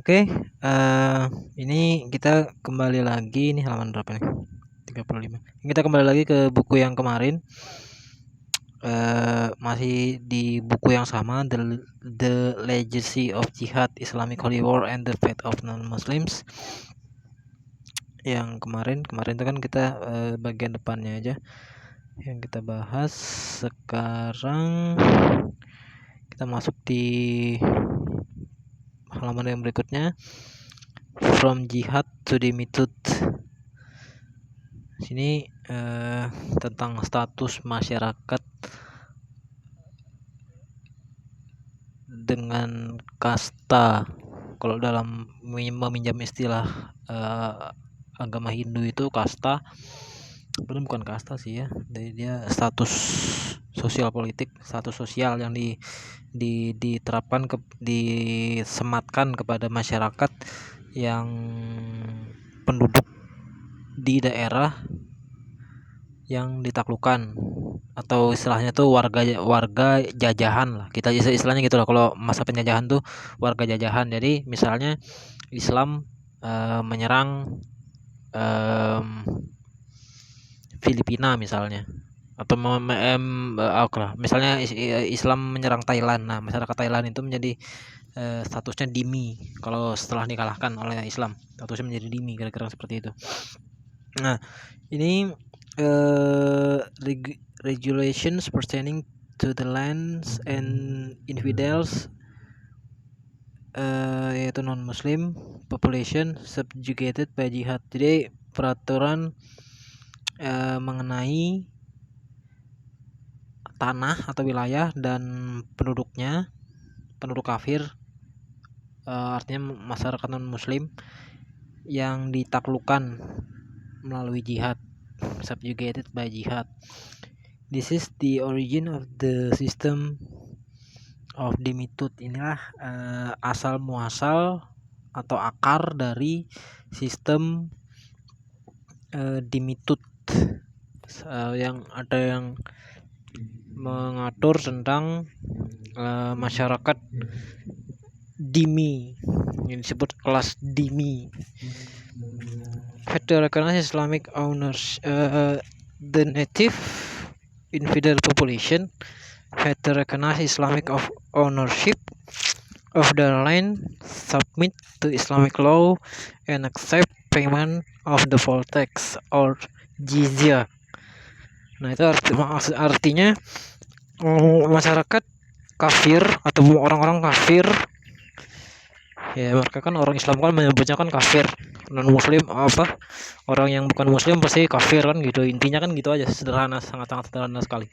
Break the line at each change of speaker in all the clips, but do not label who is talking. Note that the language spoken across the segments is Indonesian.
Oke, ini kita kembali lagi, ini halaman berapa nih? 35. Kita kembali lagi ke buku yang kemarin, masih di buku yang sama, The Legacy of Jihad, Islamic Holy War and the Fate of Non-Muslims. Yang kemarin itu kan kita bagian depannya aja yang kita bahas. Sekarang kita masuk di halaman yang berikutnya, From Jihad to the Method. Sini tentang status masyarakat dengan kasta. Kalau dalam meminjam istilah agama Hindu itu kasta, bukan kasta sih ya. Jadi dia status sosial politik, status sosial yang diterapkan disematkan kepada masyarakat yang penduduk di daerah yang ditaklukkan, atau istilahnya tuh warga jajahan lah, kita istilahnya gitu lah. Kalau masa penjajahan tuh warga jajahan. Jadi misalnya Islam menyerang Filipina misalnya, atau misalnya Islam menyerang Thailand. Nah, masyarakat Thailand itu menjadi statusnya dhimmi. Kalau setelah dikalahkan oleh Islam, statusnya menjadi dhimmi, kira-kira seperti itu. Nah, ini regulations pertaining to the lands and infidels, yaitu non-Muslim population subjugated by jihad. Jadi peraturan mengenai tanah atau wilayah dan penduduk kafir, artinya masyarakat non-Muslim yang ditaklukkan melalui jihad, subjugated by jihad. This is the origin of the system of Dimithud. Inilah asal muasal atau akar dari sistem Dimithud, yang mengatur tentang masyarakat dhimmi, yang disebut kelas dhimmi. Had to recognize Islamic owners, the native infidel population had to recognize Islamic ownership of their land, submit to Islamic law, and accept payment of the poll tax or jizya. Nah, itu artinya masyarakat kafir atau orang-orang kafir, ya mereka kan orang Islam kan menyebutnya kan kafir, non Muslim orang yang bukan Muslim pasti kafir kan gitu. Intinya kan gitu aja, sederhana, sangat-sangat sederhana sekali.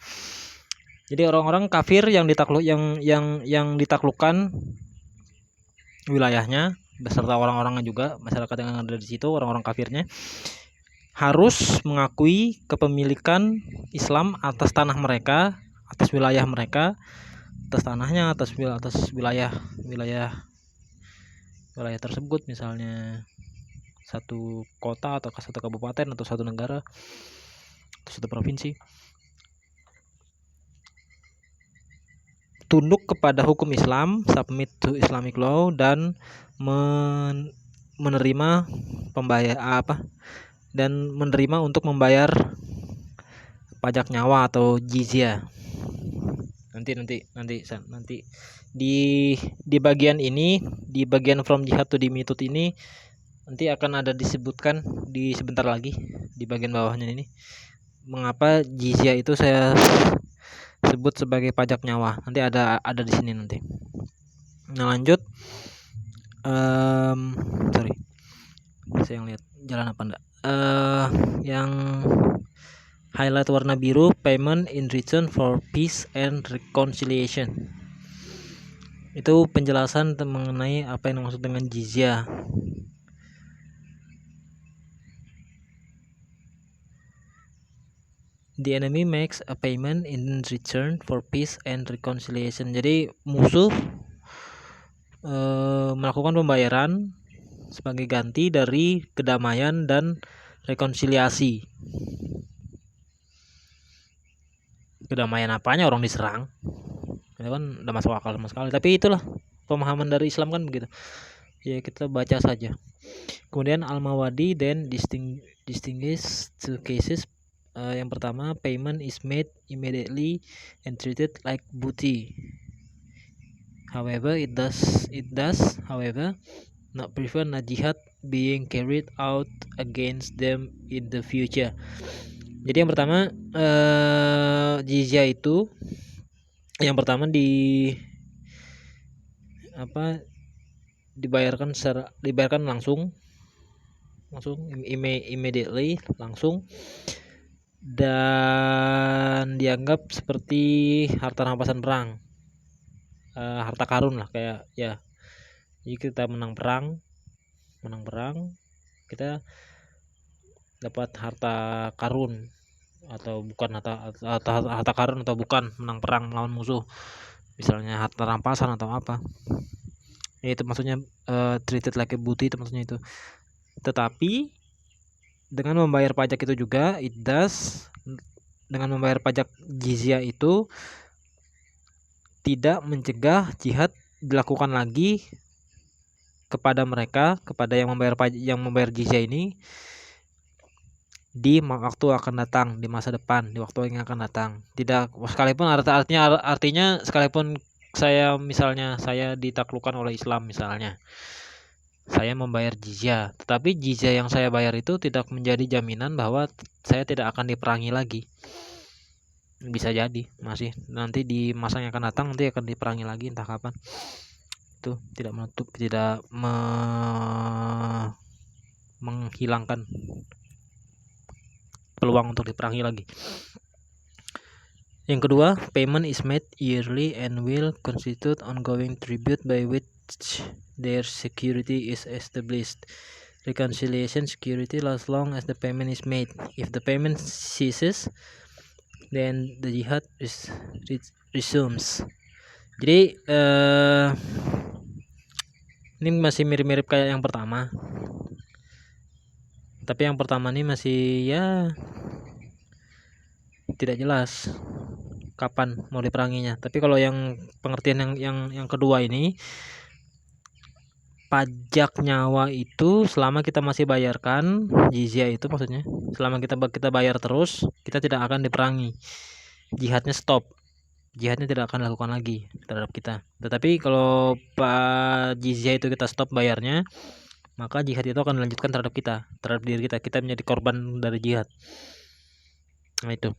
Jadi orang-orang kafir yang ditaklukkan wilayahnya beserta orang-orangnya juga, masyarakat yang ada di situ, orang-orang kafirnya harus mengakui kepemilikan Islam atas tanah mereka, atas wilayah mereka, atas tanahnya, atas wilayah tersebut, misalnya satu kota atau satu kabupaten atau satu negara atau satu provinsi, tunduk kepada hukum Islam, submit to Islamic law, dan menerima untuk membayar pajak nyawa atau jizya. Nanti di bagian ini, di bagian from jihad to the method ini nanti akan ada disebutkan di sebentar lagi di bagian bawahnya ini, mengapa jizya itu saya sebut sebagai pajak nyawa. Nanti ada di sini nanti. Nah, lanjut. Saya lihat jalan apa enggak. Yang highlight warna biru, payment in return for peace and reconciliation. Itu penjelasan mengenai apa yang dimaksud dengan jizya. The enemy makes a payment in return for peace and reconciliation. Jadi musuh melakukan pembayaran sebagai ganti dari kedamaian dan rekonsiliasi. Kedamaian apanya, orang diserang? Itu kan udah masuk akal sama sekali. Tapi itulah pemahaman dari Islam kan begitu. Ya kita baca saja. Kemudian Al-Mawardi then distinguish two cases. Yang pertama, payment is made immediately and treated like booty. However, it does however not prevent a jihad being carried out against them in the future. Jadi yang pertama, jizya itu yang pertama dibayarkan langsung immediately, langsung, dan dianggap seperti harta rampasan perang, harta karun lah, kayak ya. Jadi kita menang perang kita dapat harta karun, atau bukan harta karun atau bukan, menang perang melawan musuh, misalnya harta rampasan atau apa. Ya, itu maksudnya treated like a booty, itu maksudnya itu. Tetapi dengan membayar pajak itu juga, dengan membayar pajak jizya itu tidak mencegah jihad dilakukan lagi kepada yang membayar jizya ini di waktu akan datang, di masa depan, di waktu yang akan datang. Tidak sekalipun artinya sekalipun saya ditaklukkan oleh Islam misalnya, saya membayar jizya, tetapi jizya yang saya bayar itu tidak menjadi jaminan bahwa saya tidak akan diperangi lagi. Bisa jadi masih nanti di masa yang akan datang nanti akan diperangi lagi, entah kapan. Itu tidak menghilangkan peluang untuk diperangi lagi. Yang kedua, payment is made yearly and will constitute ongoing tribute by which their security is established. Reconciliation security lasts long as the payment is made. If the payment ceases, then the jihad resumes. Jadi ini masih mirip-mirip kayak yang pertama. Tapi yang pertama ini masih ya tidak jelas kapan mau diperanginya. Tapi kalau yang pengertian yang kedua ini, pajak nyawa itu selama kita masih bayarkan jizya itu, maksudnya selama kita bayar terus, kita tidak akan diperangi. Jihadnya stop. Jihadnya tidak akan dilakukan lagi terhadap kita. Tetapi kalau jizya itu kita stop bayarnya, maka jihad itu akan dilanjutkan terhadap diri kita. Kita menjadi korban dari jihad. Nah itu.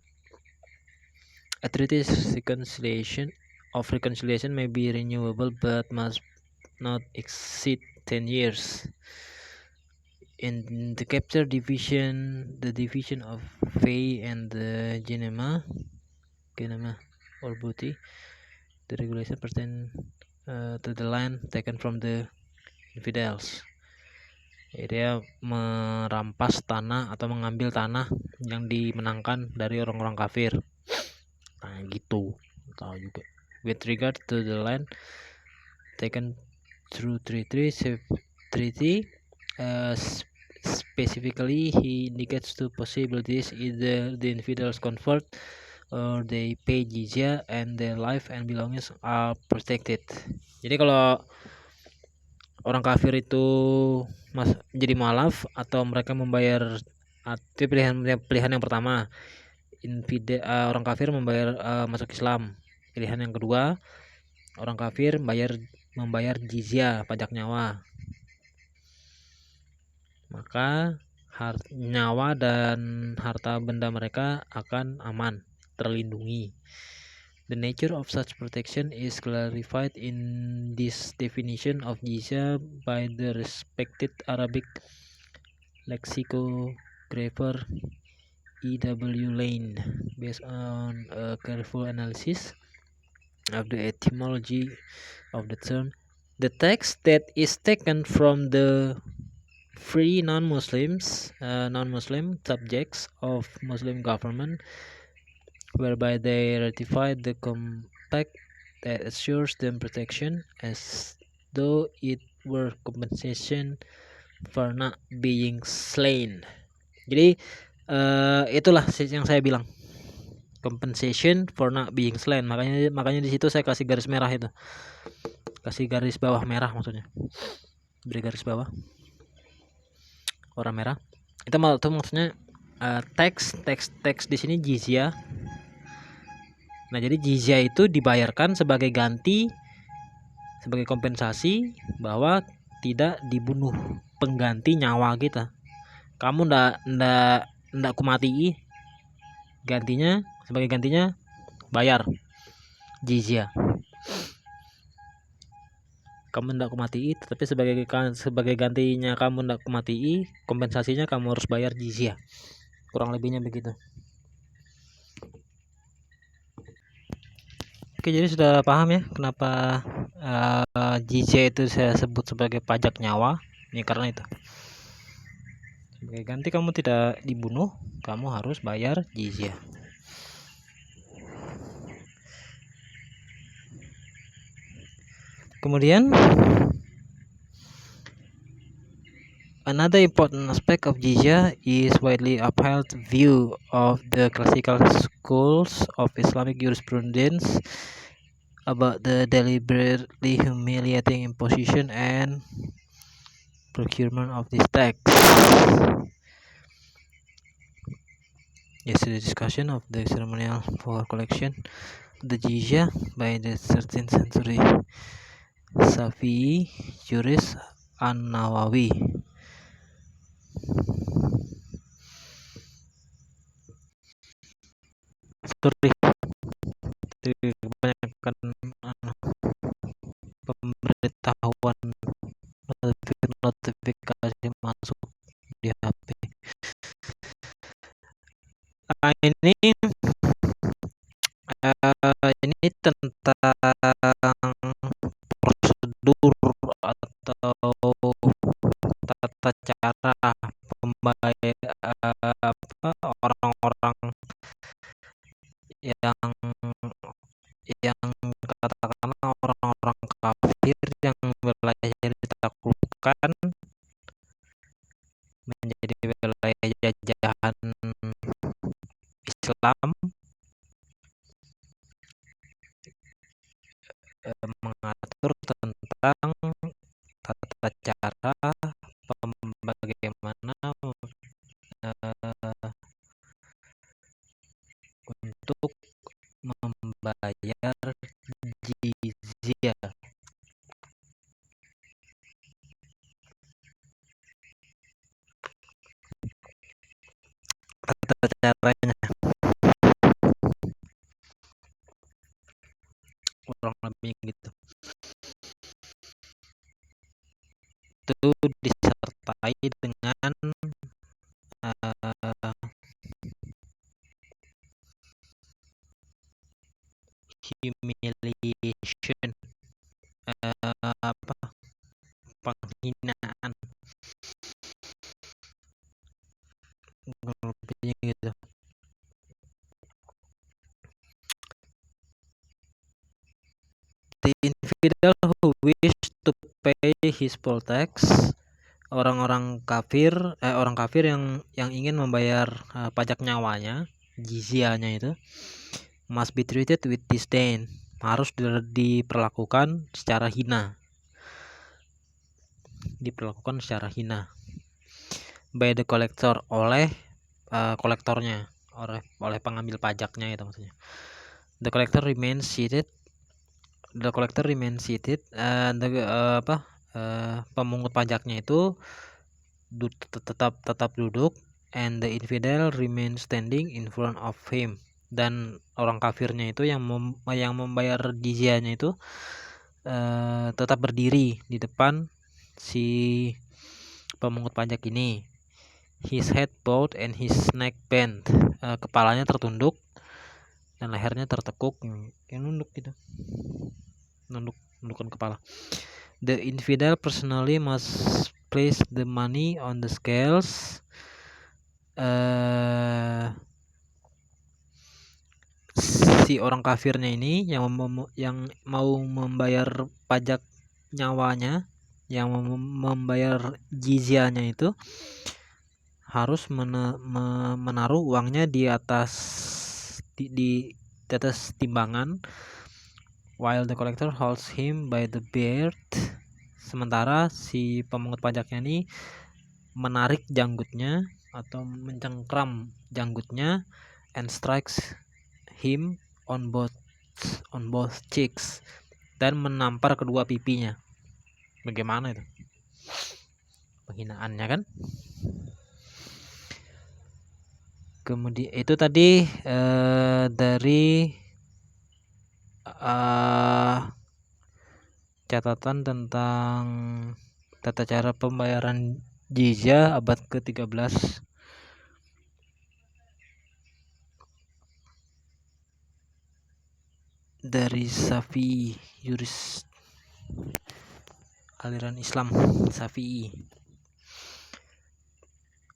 A treaty reconciliation may be renewable but must not exceed 10 years. In the capture division, the division of Fay and the Genema or booty, the regulation pertain to the land taken from the infidels. Dia merampas tanah atau mengambil tanah yang dimenangkan dari orang-orang kafir. Nah gitu, tahu juga. With regard to the land taken through treaty, specifically he indicates two possibilities: either the infidels convert or they pay jizya and their life and belongings are protected. Jadi kalau orang kafir itu jadi mualaf atau mereka membayar, itu pilihan yang pertama. Orang kafir masuk Islam. Pilihan yang kedua, orang kafir membayar jizya, pajak nyawa. Maka nyawa dan harta benda mereka akan aman, terlindungi. The nature of such protection is clarified in this definition of jizya by the respected Arabic lexicographer E.W. Lane, based on a careful analysis of the etymology of the term. The text that is taken from the free non-Muslim subjects of Muslim government, whereby they ratify the compact that assures them protection as though it were compensation for not being slain. Jadi itulah yang saya bilang, compensation for not being slain. Makanya di situ saya kasih garis merah itu, kasih garis bawah merah maksudnya. beri garis bawah warna merah. Itu maksudnya teks di sini jizya. Nah, jadi jizya itu dibayarkan sebagai ganti, sebagai kompensasi bahwa tidak dibunuh, pengganti nyawa kita. Kamu ndak kumati, gantinya, sebagai gantinya bayar jizya. Kamu ndak kumati, tetapi sebagai gantinya kamu ndak kumati, kompensasinya kamu harus bayar jizya. Kurang lebihnya begitu. Oke, jadi sudah paham ya kenapa jizya itu saya sebut sebagai pajak nyawa. Ini karena itu. Sebagai ganti kamu tidak dibunuh, kamu harus bayar jizya. Kemudian another important aspect of jizya is widely upheld view of the classical schools of Islamic jurisprudence about the deliberately humiliating imposition and procurement of this tax. Yesterday's discussion of the ceremonial for collection the jizya by the 13th century Shafi'i jurist An-Nawawi. Sorry, kebanyakan pemberitahuan notifikasi masuk di HP. Ini tentang prosedur atau tata cara pembayar orang-orang yang katakanlah orang-orang kafir yang wilayahnya ditaklukkan menjadi wilayah jajahan Islam, mengatur tentang tata cara bagaimana untuk membayar jizya. Tata caranya kurang lebih gitu. Itu disertai dengan humiliation, penghinaan, lebihnya gitu. The infidel who wish to pay his poll tax, orang kafir yang ingin membayar pajak nyawanya, jizyanya itu, must be treated with disdain, harus diperlakukan secara hina. By the collector, oleh kolektornya, oleh pengambil pajaknya itu maksudnya. The collector remains seated. Pemungut pajaknya itu tetap duduk, and the infidel remains standing in front of him. Dan orang kafirnya itu yang membayar jizyanya itu tetap berdiri di depan si pemungut pajak ini. His head bowed and his neck bent. Kepalanya tertunduk dan lehernya tertekuk, kayak nunduk gitu. Nundukkan kepala. The infidel personally must place the money on the scales. Si orang kafirnya ini yang mau membayar pajak nyawanya, yang membayar jizyanya itu harus menaruh uangnya di atas timbangan, while the collector holds him by the beard Sementara si pemungut pajaknya ini menarik janggutnya atau mencengkram janggutnya and strikes him on both cheeks, dan menampar kedua pipinya. Bagaimana itu? Penghinaannya kan? Kemudian itu tadi dari catatan tentang tata cara pembayaran jizya abad ke-13. Dari Syafi'i, juris aliran Islam Syafi'i.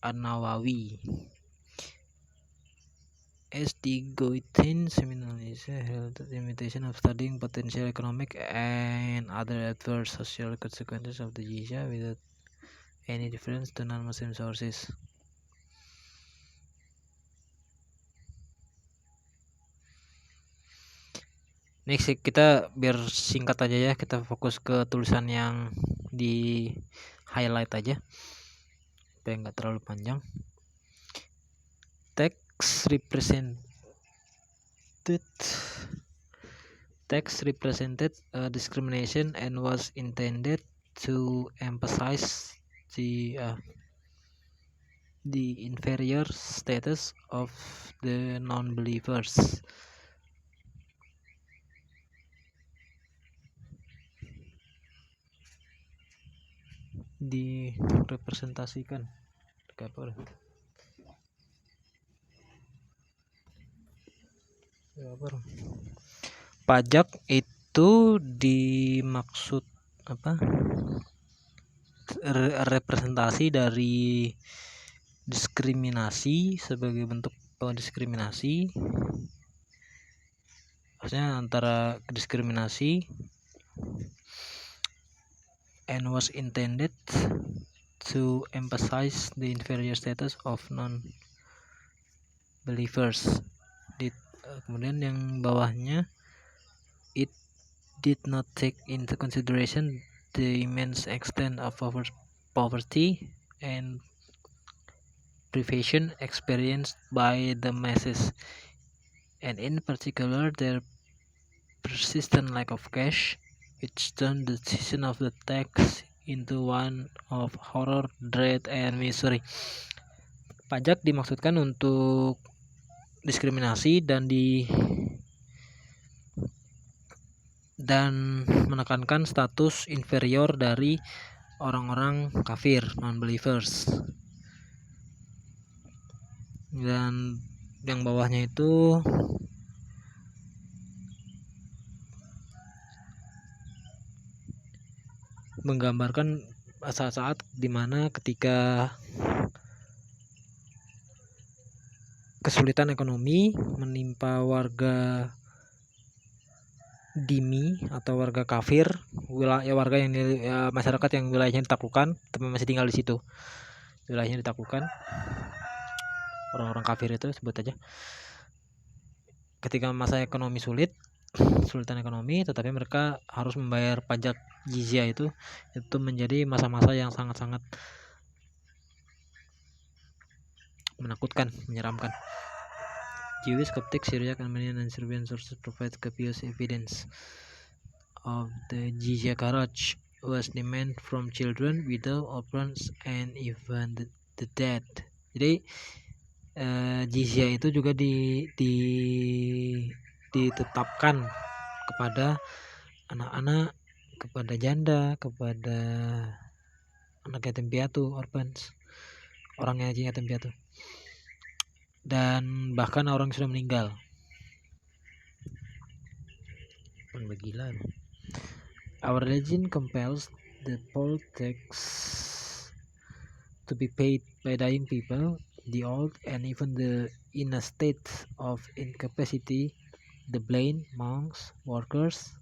An-Nawawi. As the Goitin seminar is held limitation of studying potential economic and other adverse social consequences of the jizya without any difference to non-Muslim sources. Next, kita biar singkat aja ya, kita fokus ke tulisan yang di highlight aja supaya nggak terlalu panjang. Text represented discrimination and was intended to emphasize the inferior status of the non-believers. Direpresentasikan pajak itu dimaksud apa? Representasi dari diskriminasi sebagai bentuk diskriminasi, maksudnya antara diskriminasi, and was intended to emphasize the inferior status of non-believers. Kemudian yang bawahnya, it did not take into consideration the immense extent of poverty and privation experienced by the masses, and in particular their persistent lack of cash, which turned the decision of the tax into one of horror, dread, and misery. Pajak dimaksudkan untuk diskriminasi dan menekankan status inferior dari orang-orang kafir, non-believers. Dan yang bawahnya itu menggambarkan saat-saat dimana ketika kesulitan ekonomi menimpa warga dhimmi atau warga kafir, warga yang masyarakat yang wilayahnya ditaklukkan tapi masih tinggal di situ, wilayahnya ditaklukkan, orang-orang kafir itu sebut aja, ketika masa ekonomi sulitan ekonomi, tetapi mereka harus membayar pajak jizya. Itu menjadi masa-masa yang sangat-sangat menakutkan, menyeramkan. Jewish, Coptic, Syriac, Armenian, and Serbian sources provide copious evidence of the jizya charge was demand from children, widow, orphans, and even the dead. Jadi jizya itu juga ditetapkan kepada anak-anak, kepada janda, kepada anak yatim piatu, orphans, orang yang yatim piatu, dan bahkan orang yang sudah meninggal. Gila. Our religion compels the poll tax to be paid by dying people, the old, and even the in a state of incapacity, the blind, monks, workers,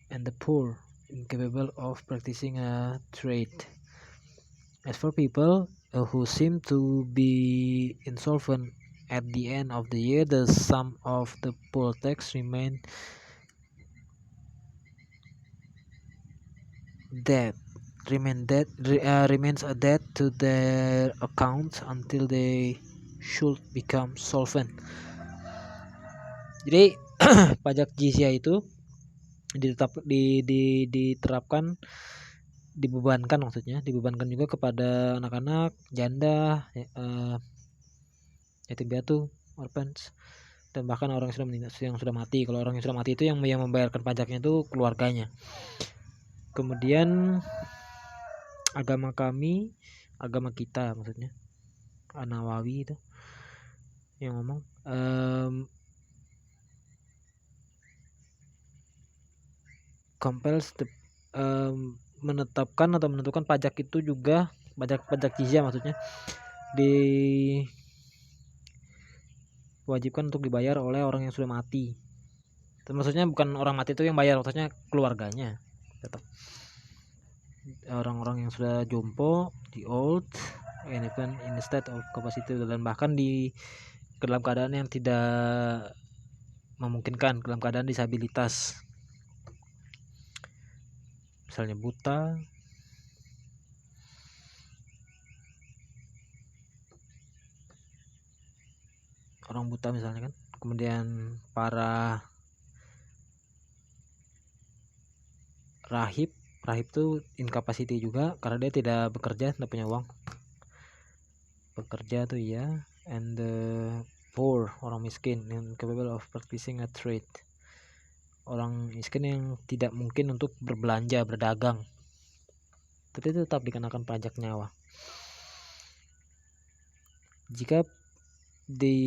and the poor, incapable of practicing a trade. As for people who seem to be insolvent at the end of the year, the sum of the poll tax remain debt remains a debt to their account until they should become solvent. Jadi pajak jizya itu diterapkan, dibebankan juga kepada anak-anak, janda, yatim piatu, orphans, dan bahkan orang yang sudah mati. Kalau orang yang sudah mati itu yang membayarkan pajaknya itu keluarganya. Kemudian agama kita maksudnya, An-Nawawi itu yang ngomong compels menetapkan atau menentukan pajak itu juga, pajak jizya maksudnya, diwajibkan untuk dibayar oleh orang yang sudah mati. Maksudnya bukan orang mati itu yang bayar, maksudnya keluarganya. Tetap orang-orang yang sudah jompo, the old, and even in the state of capacity, dan bahkan dalam keadaan yang tidak memungkinkan, dalam keadaan disabilitas, misalnya buta, orang buta misalnya kan. Kemudian para rahib itu incapacity juga karena dia tidak bekerja, tidak punya uang. Bekerja tuh ya. And the poor, orang miskin, incapable of practicing a trade, orang miskin yang tidak mungkin untuk berbelanja, berdagang, tapi itu tetap dikenakan pajak nyawa. Jika di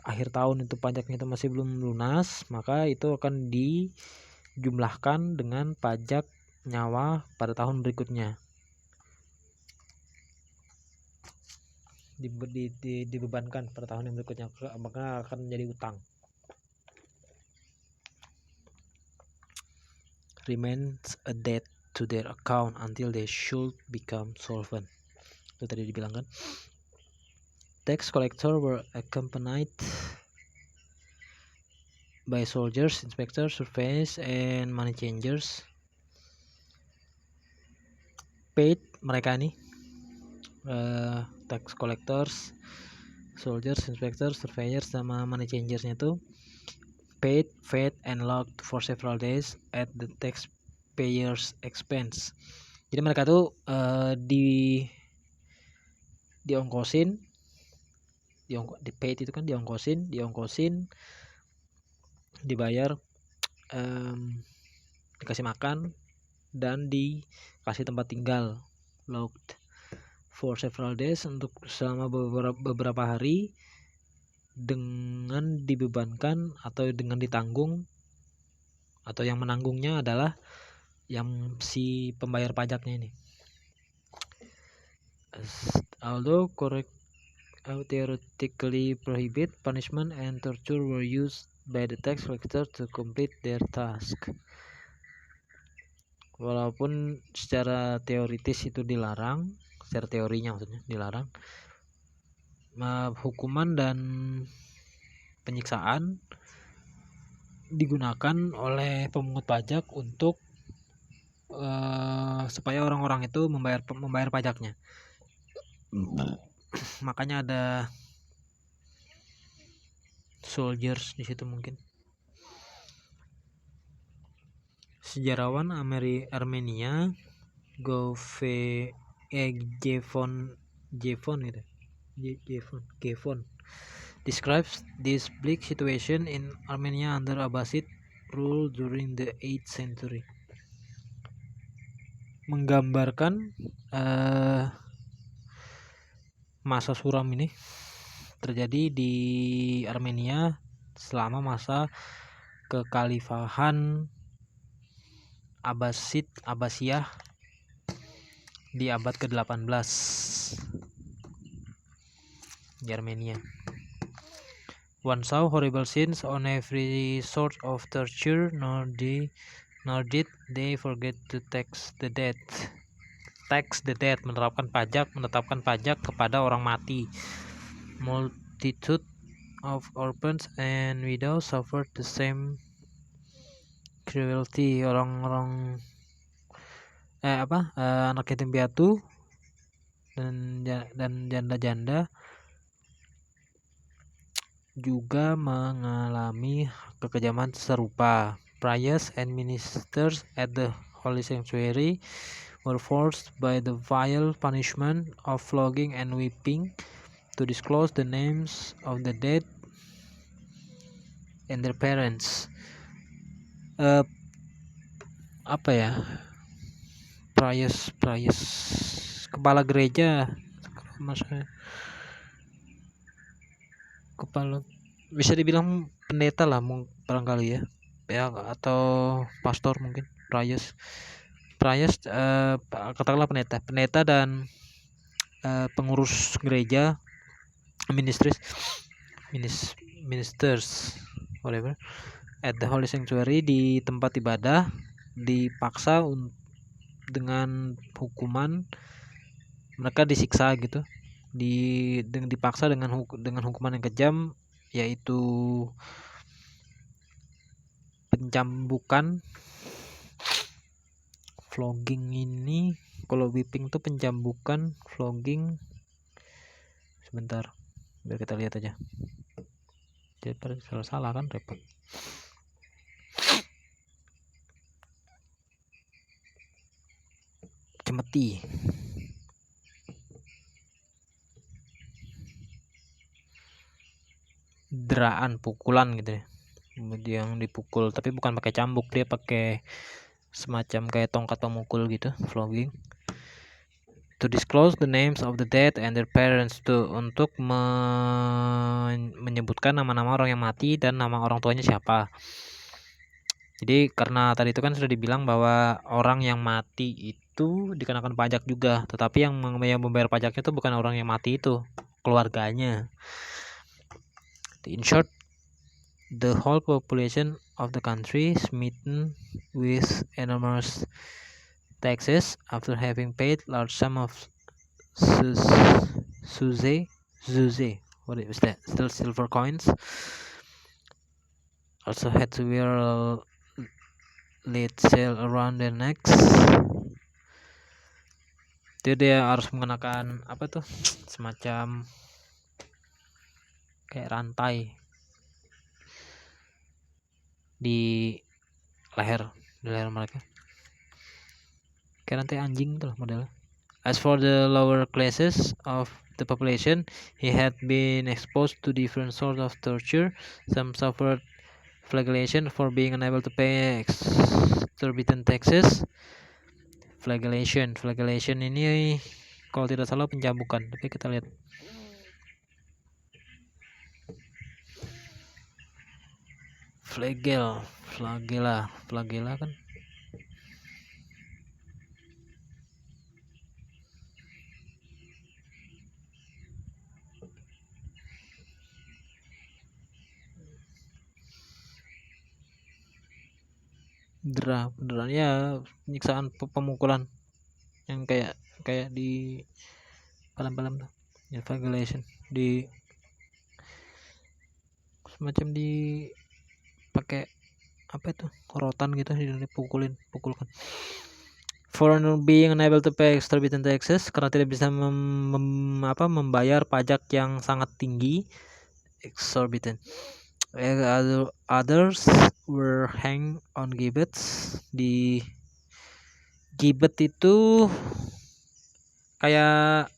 akhir tahun itu pajaknya itu masih belum lunas, maka itu akan dijumlahkan dengan pajak nyawa pada tahun berikutnya, dibebankan pada tahun yang berikutnya, maka akan menjadi utang. Remains a debt to their account until they should become solvent. Itu tadi dibilang kan. Tax collector were accompanied by soldiers, inspectors, surveyors, and money changers. Paid, mereka nih tax collectors, soldiers, inspectors, surveyors, sama money changersnya itu paid, fed, and locked for several days at the taxpayers' expense. Jadi mereka tuh diongkosin, paid itu kan diongkosin, dibayar, dikasih makan, dan dikasih tempat tinggal, locked for several days, untuk selama beberapa hari, dengan dibebankan atau dengan ditanggung, atau yang menanggungnya adalah yang si pembayar pajaknya ini. Although theoretically prohibit, punishment and torture were used by the tax collector to complete their task. Walaupun secara teoritis itu dilarang, secara teorinya maksudnya dilarang, hukuman dan penyiksaan digunakan oleh pemungut pajak untuk supaya orang-orang itu membayar pajaknya. Makanya ada soldiers di situ mungkin. Sejarawan Armenia Gevon describes this bleak situation in Armenia under Abbasid rule during the 8th century. Menggambarkan masa suram ini terjadi di Armenia selama masa kekhalifahan Abbasiyah di abad ke-18 di Armenia. One saw horrible scenes on every sort of torture, nor did they forget to tax the dead, menetapkan pajak kepada orang mati. Multitude of orphans and widows suffered the same cruelty, orang-orang anak yatim piatu dan janda-janda juga mengalami kekejaman serupa. Priests and ministers at the Holy Sanctuary were forced by the vile punishment of flogging and whipping to disclose the names of the dead and their parents. Priests kepala gereja, maksudnya kepala, bisa dibilang pendeta lah barangkali ya atau pastor mungkin. Priests katakanlah pendeta dan pengurus gereja, ministers whatever at the Holy Sanctuary, di tempat ibadah, dipaksa dengan hukuman, mereka disiksa gitu, dipaksa dengan hukuman yang kejam, yaitu pencambukan. Flogging ini, kalau whipping tuh pencambukan, flogging sebentar biar kita lihat aja, jadi salah kan, repot. Cemeti, deraan, pukulan gitu ya, yang dipukul tapi bukan pakai cambuk, dia pakai semacam kayak tongkat pemukul gitu, flogging. To disclose the names of the dead and their parents, tuh untuk menyebutkan nama-nama orang yang mati dan nama orang tuanya siapa. Jadi karena tadi itu kan sudah dibilang bahwa orang yang mati itu dikenakan pajak juga, tetapi yang membayar pajaknya itu bukan orang yang mati itu, keluarganya. In short, the whole population of the country smitten with enormous taxes after having paid large sum of zuze, what is that? Still silver coins. Also had to wear a lead sail around their necks. Jadi dia harus mengenakan semacam kayak rantai di leher mereka, kayak rantai anjing tuh modelnya. As for the lower classes of the population, he had been exposed to different sorts of torture. Some suffered flagellation for being unable to pay exorbitant taxes. Flagellation ini kalau tidak salah pencambukan, tapi kita lihat. Flagella kan deraan ya, penyiksaan, pemukulan yang kayak di film-film tuh, ya, flagellation, di semacam di pakai rotan gitu, dipukulkan. For being unable to pay exorbitant taxes, karena tidak bisa membayar pajak yang sangat tinggi, exorbitant. Others were hanged on gibbets. Di gibbet itu kayak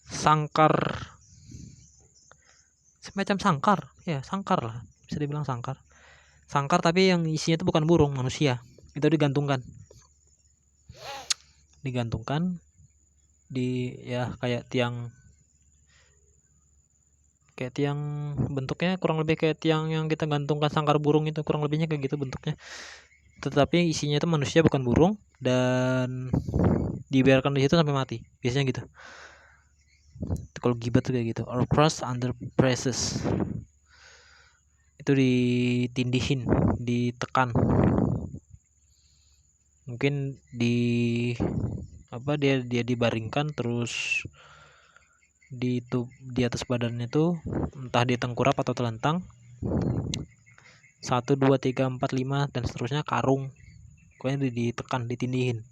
sangkar, semacam sangkar lah, bisa dibilang sangkar tapi yang isinya itu bukan burung, manusia. Itu digantungkan di kayak tiang bentuknya kurang lebih kayak tiang yang kita gantungkan sangkar burung, itu kurang lebihnya kayak gitu bentuknya, tetapi isinya itu manusia bukan burung, dan dibiarkan di situ sampai mati, biasanya gitu. Kalau gibat tuh kayak gitu. Or crushed under presses, itu ditindihin, ditekan, mungkin di dia dibaringkan, terus di atas badannya itu entah dia tengkurap atau telentang, 1, 2, 3, 4, 5 dan seterusnya, karung. Pokoknya ditekan, ditindihin,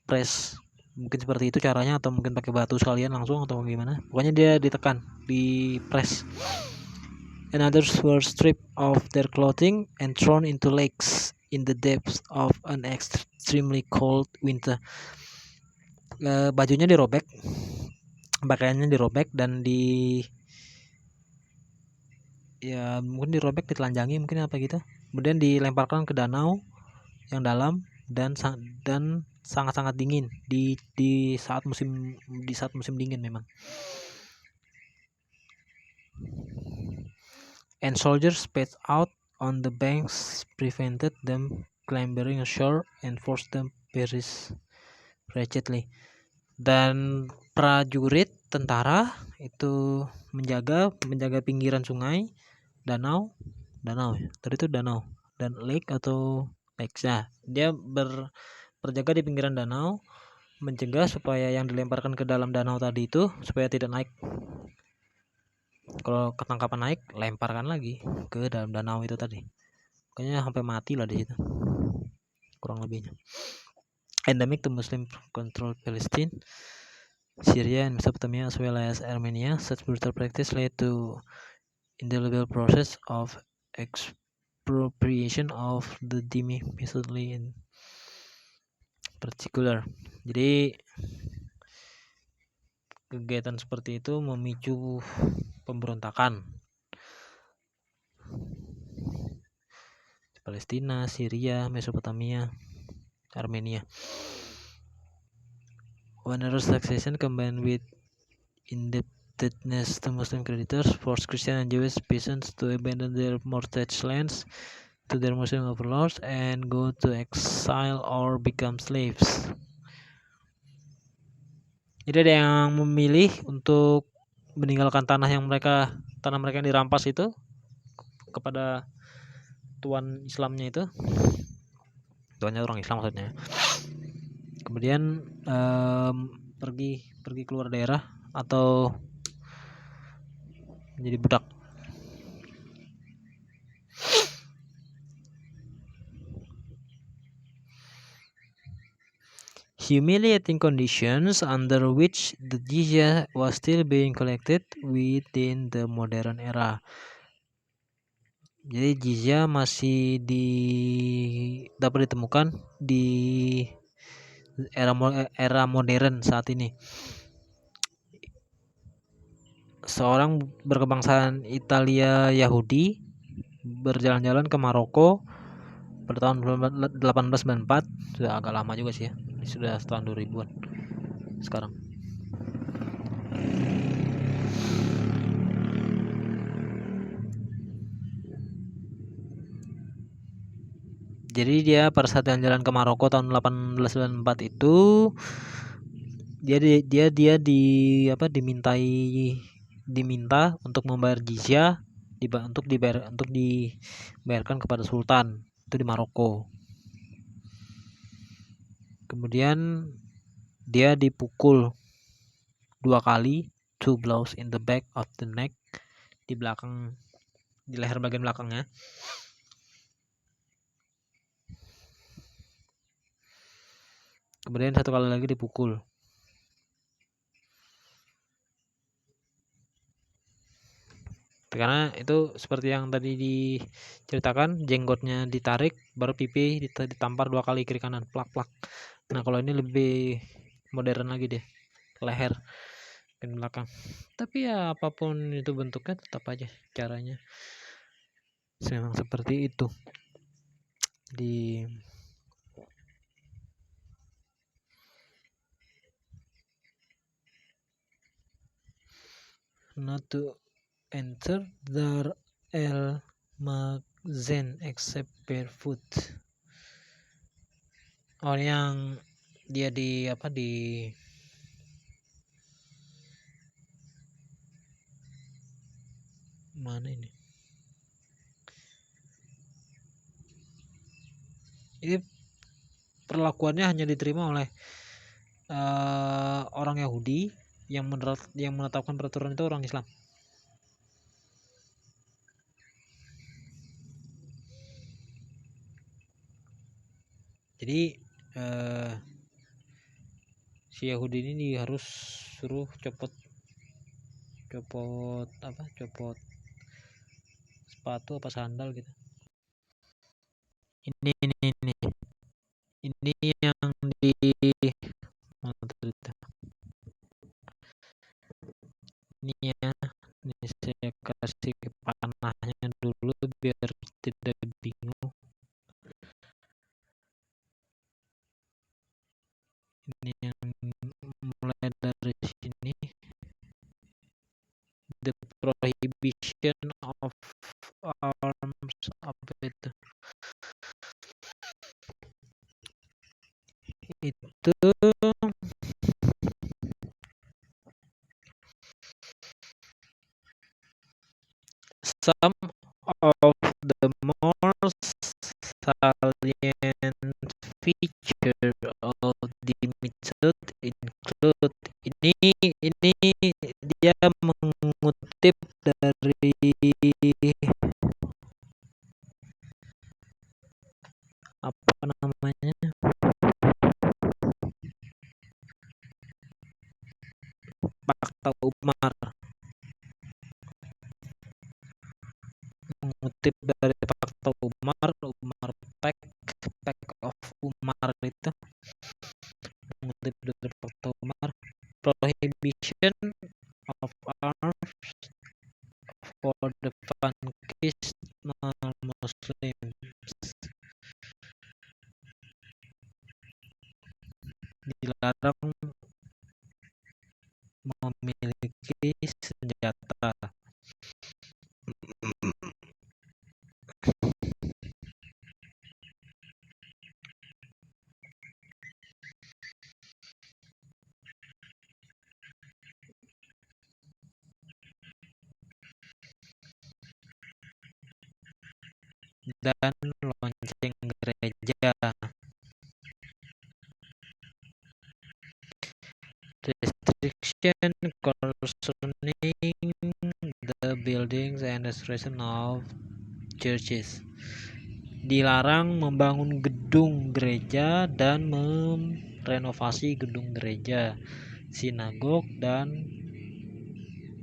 press. Mungkin seperti itu caranya, atau mungkin pakai batu sekalian langsung, atau gimana. Pokoknya dia ditekan, di press. And others were stripped of their clothing and thrown into lakes in the depths of an extremely cold winter. Bajunya dirobek, pakaiannya dirobek, dan ya mungkin dirobek, ditelanjangi mungkin apa gitu. Kemudian dilemparkan ke danau yang dalam dan sangat-sangat dingin di saat musim dingin memang. And soldiers sped out on the banks, prevented them clambering ashore, and forced them perish wretchedly. Dan prajurit tentara itu menjaga pinggiran sungai, danau ya. Tadi itu danau dan lake atau lakes. Nah, dia berjaga di pinggiran danau, mencegah supaya yang dilemparkan ke dalam danau tadi itu supaya tidak naik. Kalau ketangkapan naik, lemparkan lagi ke dalam danau itu tadi. Pokoknya sampai mati lah di situ, kurang lebihnya. Endemic to Muslim controlled Palestine, Syria, and Mesopotamia, as well as Armenia. Such brutal practice led to indelible process of expropriation of the dhimmi peasantry in particular. Jadi kegiatan seperti itu memicu pemberontakan Palestina, Syria, Mesopotamia, Armenia. Onerous taxation combined with indebtedness to Muslim creditors forced Christian and Jewish peasants to abandon their mortgaged lands to their Muslim overlords and go to exile or become slaves. Jadi ada yang memilih untuk meninggalkan tanah mereka yang dirampas itu kepada tuan Islamnya itu. Tuannya orang Islam maksudnya. Kemudian pergi keluar daerah atau menjadi budak. Humiliating conditions under which the jizya was still being collected within the modern era. Jadi jizya masih dapat ditemukan di era modern saat ini. Seorang berkebangsaan Italia Yahudi berjalan-jalan ke Maroko pada tahun 1894. Sudah agak lama juga sih ya, sudah tahun 2000-an sekarang. Jadi dia pada saat jalan ke Maroko tahun 1894 itu dia diminta untuk membayar jizya, untuk dibayarkan kepada sultan itu di Maroko. Kemudian dia dipukul 2 kali, 2 blows in the back of the neck, di leher bagian belakangnya. Kemudian 1 kali lagi dipukul. Karena itu seperti yang tadi diceritakan, jenggotnya ditarik, baru pipi ditampar 2 kali kiri kanan, plak. Nah kalau ini lebih modern lagi deh, leher dan belakang. Tapi ya apapun itu bentuknya, tetap aja caranya memang seperti itu. Not to enter Dar el Maghzen except barefoot. Yang dia di mana ini? Ini perlakuannya hanya diterima oleh orang Yahudi, yang menetapkan peraturan itu orang Islam. Jadi si Yahudi ini harus suruh copot sepatu apa sandal gitu. Ini yang di ini ya, ini saya kasih panahnya dulu biar tidak bingung. Ini yang mulai dari sini, the prohibition of arms, apa itu some of the more salient feature of the method include, ini dia mengutip dari apa namanya, Fakta Umar, mengutip dari Fakta Umar Pack of Umar itu, mengutip dari Fakta Umar, prohibition of arms for the vanquished non-Muslims, dilarang memiliki senjata. Dan lonceng gereja. Restriction concerning the buildings and restoration of churches. Dilarang membangun gedung gereja dan merenovasi gedung gereja, sinagog dan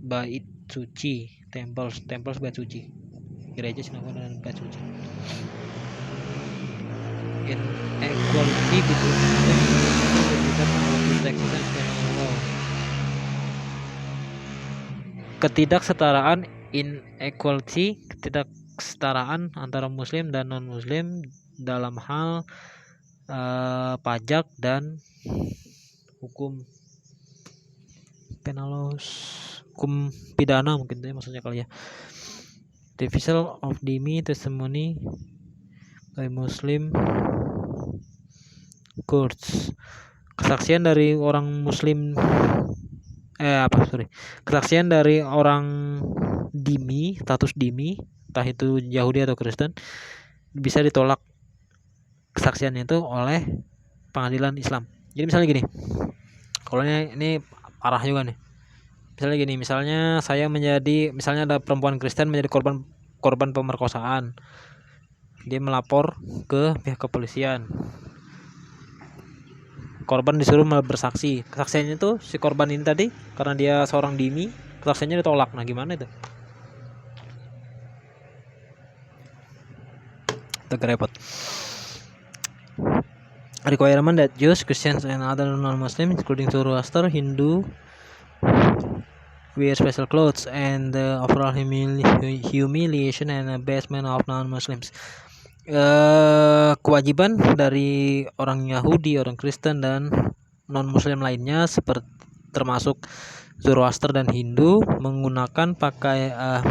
bait suci, temples bait suci, gereja, sinagog dan bait suci. Inequality ketidaksetaraan, inequality, ketidaksetaraan antara muslim dan non muslim dalam hal pajak dan hukum hukum pidana mungkin maksudnya kali ya. Division of demi testimony by Muslim courts. Kesaksian dari orang muslim kesaksian dari orang dimi, status dimi, entah itu Yahudi atau Kristen, bisa ditolak kesaksiannya itu oleh pengadilan Islam. Jadi misalnya gini, kalau ini parah juga nih. Misalnya gini, misalnya ada perempuan Kristen menjadi korban pemerkosaan. Dia melapor ke pihak kepolisian. Korban disuruh bersaksi. Kesaksiannya tuh si korban ini tadi, karena dia seorang dimi, kesaksiannya ditolak. Nah, gimana itu? Agak repot. Requirement that Jews, Christians, and other non-Muslims, including Zoroaster, Hindu, wear special clothes, and the overall humiliation and abasement of non-Muslims. Kewajiban dari orang Yahudi, orang Kristen, dan non-Muslim lainnya seperti termasuk Zoroaster dan Hindu menggunakan pakaian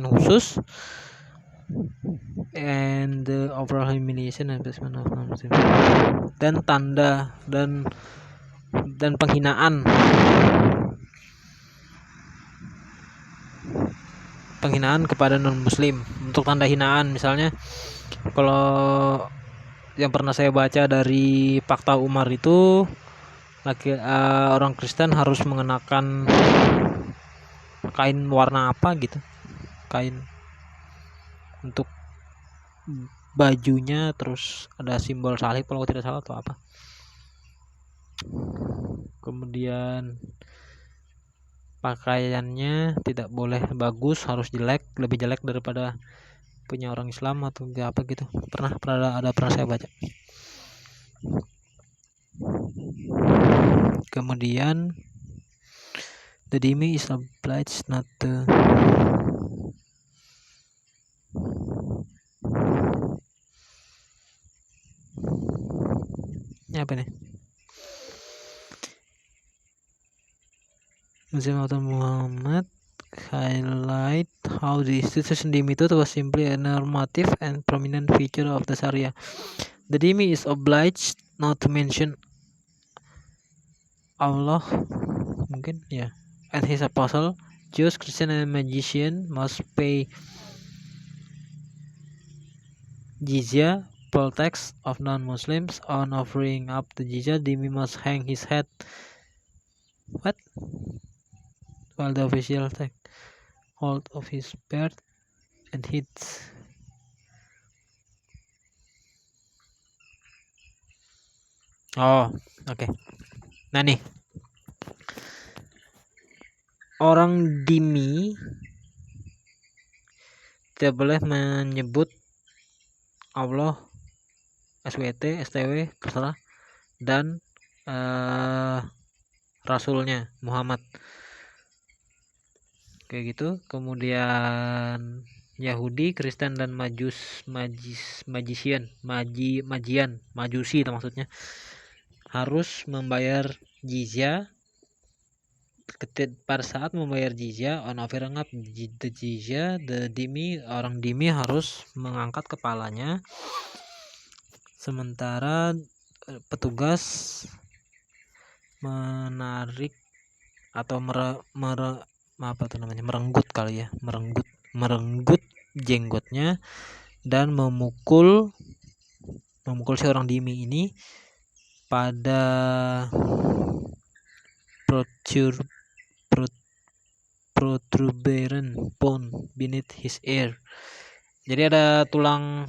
khusus, and the overall humiliation and abasement of non-Muslim, dan tanda dan penghinaan kepada non-Muslim. Untuk tanda hinaan, misalnya kalau yang pernah saya baca dari Fakta Umar itu, orang Kristen harus mengenakan kain warna apa gitu, kain untuk bajunya terus ada simbol salib kalau tidak salah atau apa. Kemudian pakaiannya tidak boleh bagus, harus jelek, lebih jelek daripada punya orang Islam atau apa gitu. Pernah saya baca. Kemudian the dhimmi is obliged not to apa nih? Muslim Author Muhammad highlight how the institution dhimmi was simply a normative and prominent feature of the Sharia. The dhimmi is obliged not to mention Allah, mungkin ya, and his apostle. Jews, Christian, and magician must pay jizya, poll tax of non-Muslims. On offering up the jizya, dhimmi must hang his head. What? While the official take hold of his beard and hits. Oh, oke. Nah nih, orang dhimmi tidak boleh menyebut Allah, SWT, STW, terserah, dan Rasulnya Muhammad, kayak gitu. Kemudian Yahudi, Kristen, dan majian, majusi itu maksudnya, harus membayar jizya. Pada saat membayar jizya, on offering up the jizya, the dhimmi, orang dhimmi harus mengangkat kepalanya, sementara petugas menarik atau merenggut kali ya, merenggut jenggotnya dan memukul si orang dhimmi ini pada protuberant bone beneath his ear. Jadi ada tulang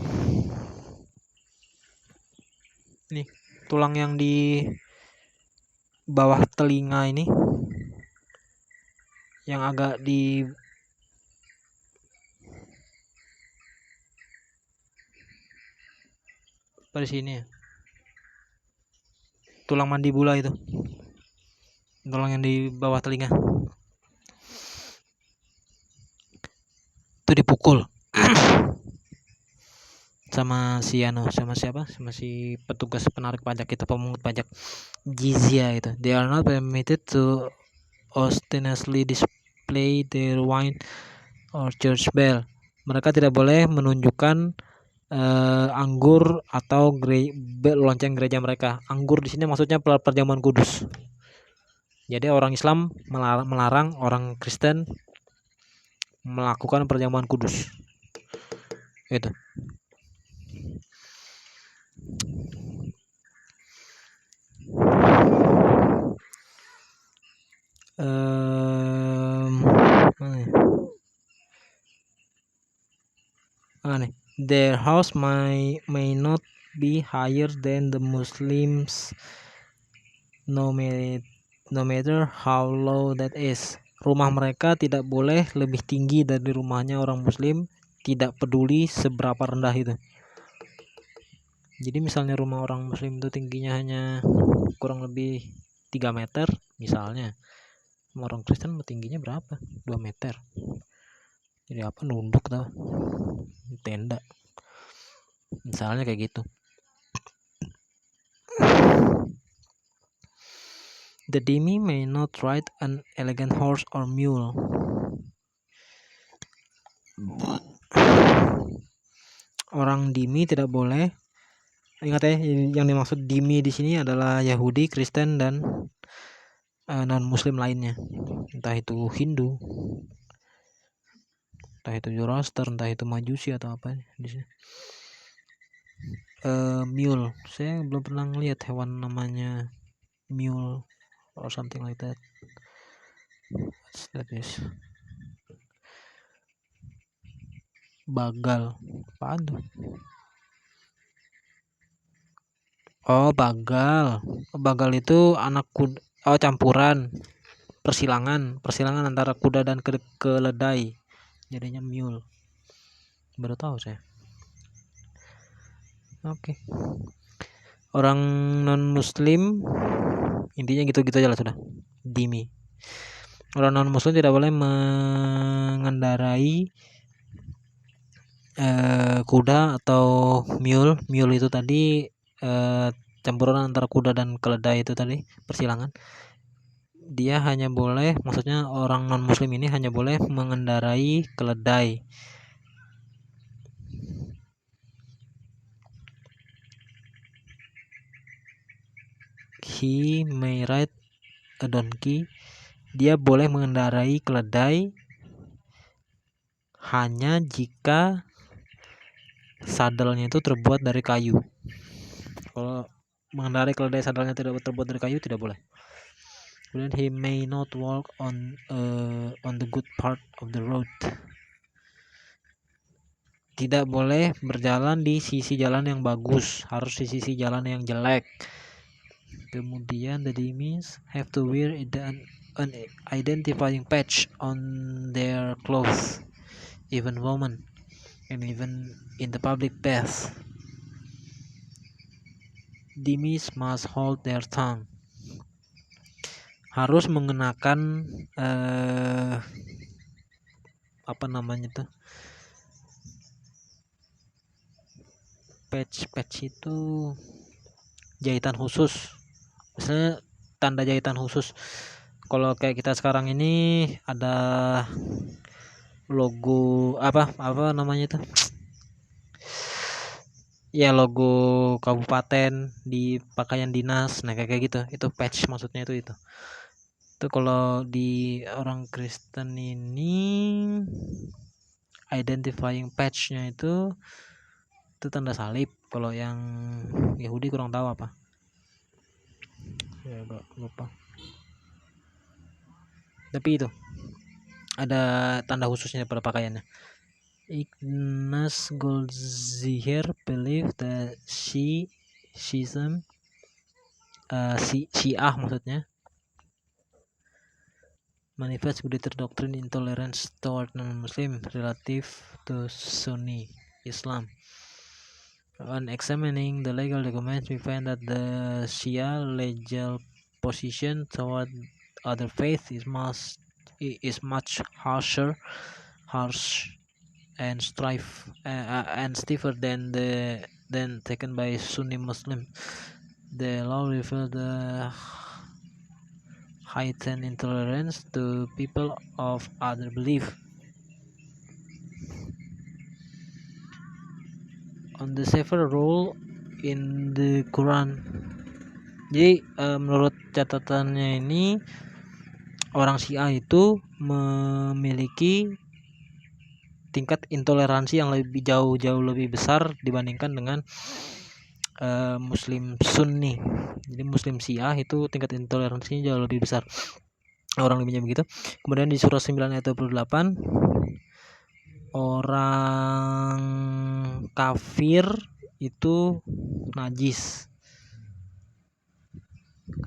nih, tulang yang di bawah telinga ini yang agak di pada sini ya. Tulang mandibula itu. Tulang yang di bawah telinga. Itu dipukul. sama si petugas penarik pajak itu, pemungut pajak jizya itu. They are not permitted to ostensibly display their wine or church bell. Mereka tidak boleh menunjukkan anggur atau lonceng gereja mereka. Anggur di sini maksudnya perjamuan kudus. Jadi orang Islam melarang orang Kristen melakukan perjamuan kudus. Itu. Their house may not be higher than the Muslims, no matter how low that is. Rumah mereka tidak boleh lebih tinggi dari rumahnya orang Muslim, tidak peduli seberapa rendah itu. Jadi misalnya rumah orang Muslim itu tingginya hanya kurang lebih 3 meter misalnya, orang Kristen tingginya berapa? 2 meter. Jadi apa, nunduk tuh, tenda misalnya kayak gitu. The dhimmi may not ride an elegant horse or mule. Orang dhimmi tidak boleh, ingat ya, yang dimaksud dhimmi di sini adalah Yahudi, Kristen, dan non-Muslim lainnya, entah itu Hindu, entah itu Zoroaster, entah itu Majusi atau apa di sini. Mule, saya belum pernah ngelihat hewan namanya mule or something like that. What's that is? Bagal, apaan tuh? Oh, bagal. Bagal itu anak kuda, oh campuran persilangan antara kuda dan keledai. Jadinya mule. Baru tahu saya. Oke. Orang non muslim intinya gitu-gitu aja lah sudah. Dimi. Orang non muslim tidak boleh mengendarai kuda atau mule. Mule itu tadi campuran antara kuda dan keledai itu tadi, persilangan. Dia hanya boleh, maksudnya orang non muslim ini hanya boleh mengendarai keledai. He may ride a donkey. Dia boleh mengendarai keledai hanya jika sadelnya itu terbuat dari kayu. Kalau mengendarai keledai sadelnya tidak terbuat dari kayu, tidak boleh. Kemudian he may not walk on the good part of the road. Tidak boleh berjalan di sisi jalan yang bagus, harus di sisi jalan yang jelek. Kemudian the dhimmis have to wear an identifying patch on their clothes, even women, and even in the public bath. Dhimmis must hold their tongue. Harus mengenakan apa namanya tuh, patch itu jahitan khusus, misalnya tanda jahitan khusus. Kalau kayak kita sekarang ini ada logo apa namanya tuh ya, logo kabupaten di pakaian dinas, nah kayak gitu, itu patch maksudnya itu kalau di orang Kristen ini identifying patch-nya itu tanda salib. Kalau yang Yahudi kurang tahu apa ya, agak lupa, tapi itu ada tanda khususnya pada pakaiannya. Ignaz Goldziher believe that Shiism, Syiah maksudnya, manifest greater doctrine intolerance toward non-Muslim relative to Sunni Islam. On examining the legal documents, we find that the Shia legal position toward other faiths is much harsh and stiffer than taken by Sunni Muslim. The law refers the heightened intolerance to people of other belief. On the several role in the Quran. Jadi menurut catatannya ini, orang Syiah itu memiliki tingkat intoleransi yang jauh lebih besar dibandingkan dengan Muslim Sunni. Jadi Muslim Syiah itu tingkat intoleransinya jauh lebih besar, orang lebihnya begitu. Kemudian di surah 9 ayat 28, orang kafir itu najis,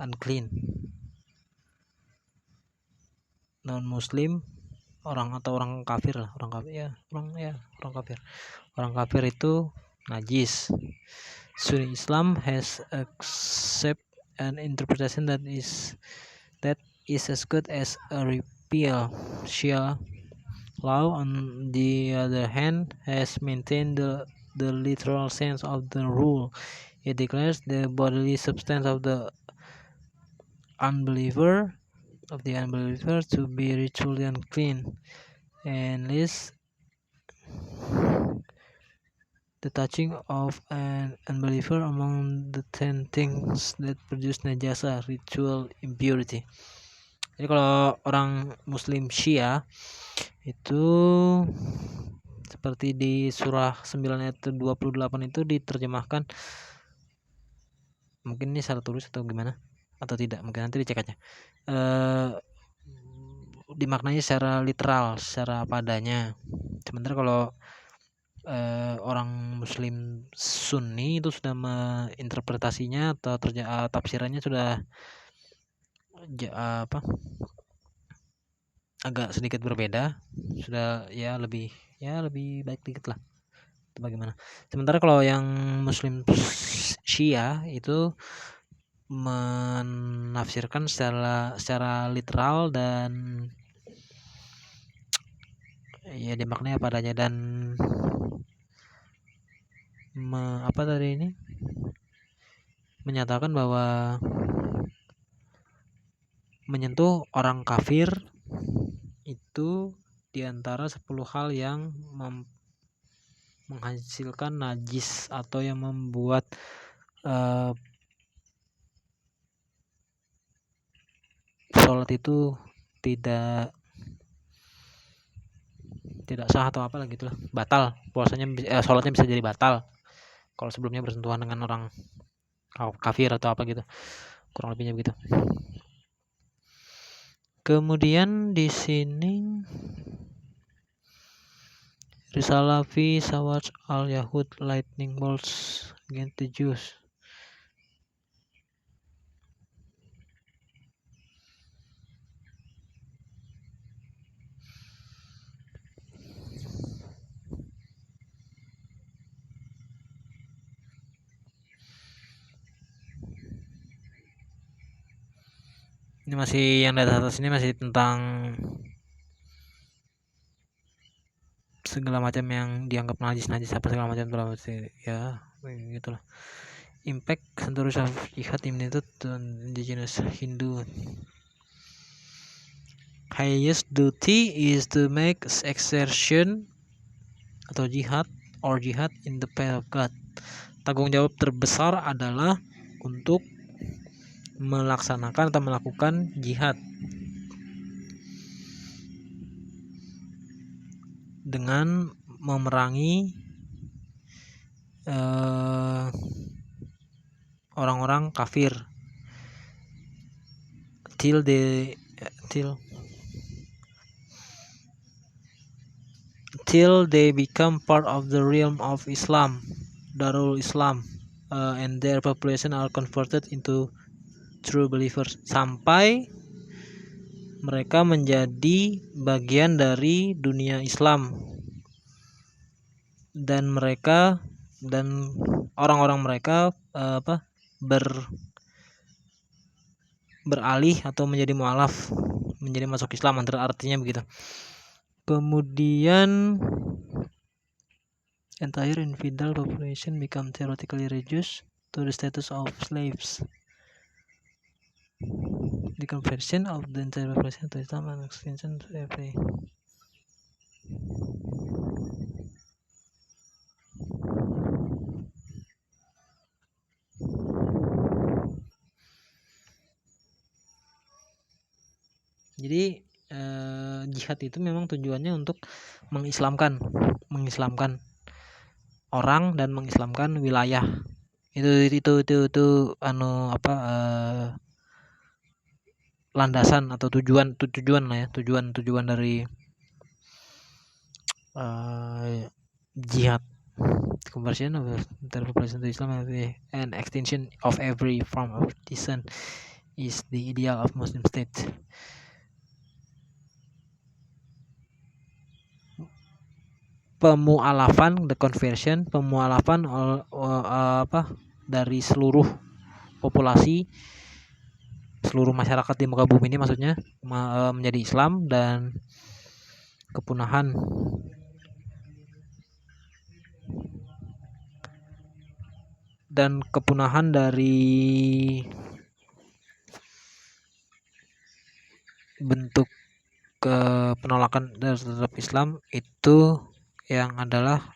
unclean. Non muslim orang kafir orang kafir itu najis. Sunni Islam has accept an interpretation that is as good as a repeal. Shia law, on the other hand, has maintained the literal sense of the rule. It declares the bodily substance of the unbeliever to be ritually unclean, and lists the touching of an unbeliever among the 10 things that produce najasa, ritual impurity. Jadi kalau orang Muslim Syiah itu seperti di surah 9 ayat 28 itu diterjemahkan, mungkin ini salah tulis atau gimana atau tidak, mungkin nanti dicek aja, dimaknai secara literal, secara apa adanya. Sementara kalau orang Muslim Sunni itu sudah menginterpretasinya atau tafsirannya sudah apa agak sedikit berbeda, sudah lebih baik dikit lah. Itu bagaimana? Sementara kalau yang Muslim Syiah itu menafsirkan secara literal dan ya dimaknai apa adanya, dan menyatakan bahwa menyentuh orang kafir itu diantara 10 hal yang menghasilkan najis atau yang membuat sholat itu tidak sah atau apalah gitulah, batal puasanya, sholatnya bisa jadi batal kalau sebelumnya bersentuhan dengan orang kafir atau apa gitu, kurang lebihnya begitu. Kemudian di sini Risalah fi Sawaj al-Yahud lightning bolts against the Jews. Ini masih yang di atas ini masih tentang segala macam yang dianggap najis apa segala macam ya gitulah. Impact Centuries of Jihad Imitated on Indigenous Hindu. Highest duty is to make exertion atau jihad in the path of God. Tanggung jawab terbesar adalah untuk melaksanakan atau melakukan jihad dengan memerangi orang-orang kafir till they become part of the realm of Islam, Darul Islam, and their population are converted into true believers, sampai mereka menjadi bagian dari dunia Islam dan orang-orang mereka beralih atau menjadi mualaf, menjadi masuk Islam, artinya begitu. Kemudian entire infidel population become theoretically reduced to the status of slaves. The conversion of the entire population to Islam and extension to every. Jadi jihad itu memang tujuannya untuk mengislamkan orang dan mengislamkan wilayah. Itu landasan atau tujuan lah ya, tujuan dari jihad. Conversion of the population to Islam and extinction of every form of dissent is the ideal of Muslim state. Pemualafan dari seluruh populasi, seluruh masyarakat di muka bumi ini maksudnya menjadi Islam, dan kepunahan dari bentuk penolakan terhadap Islam itu yang adalah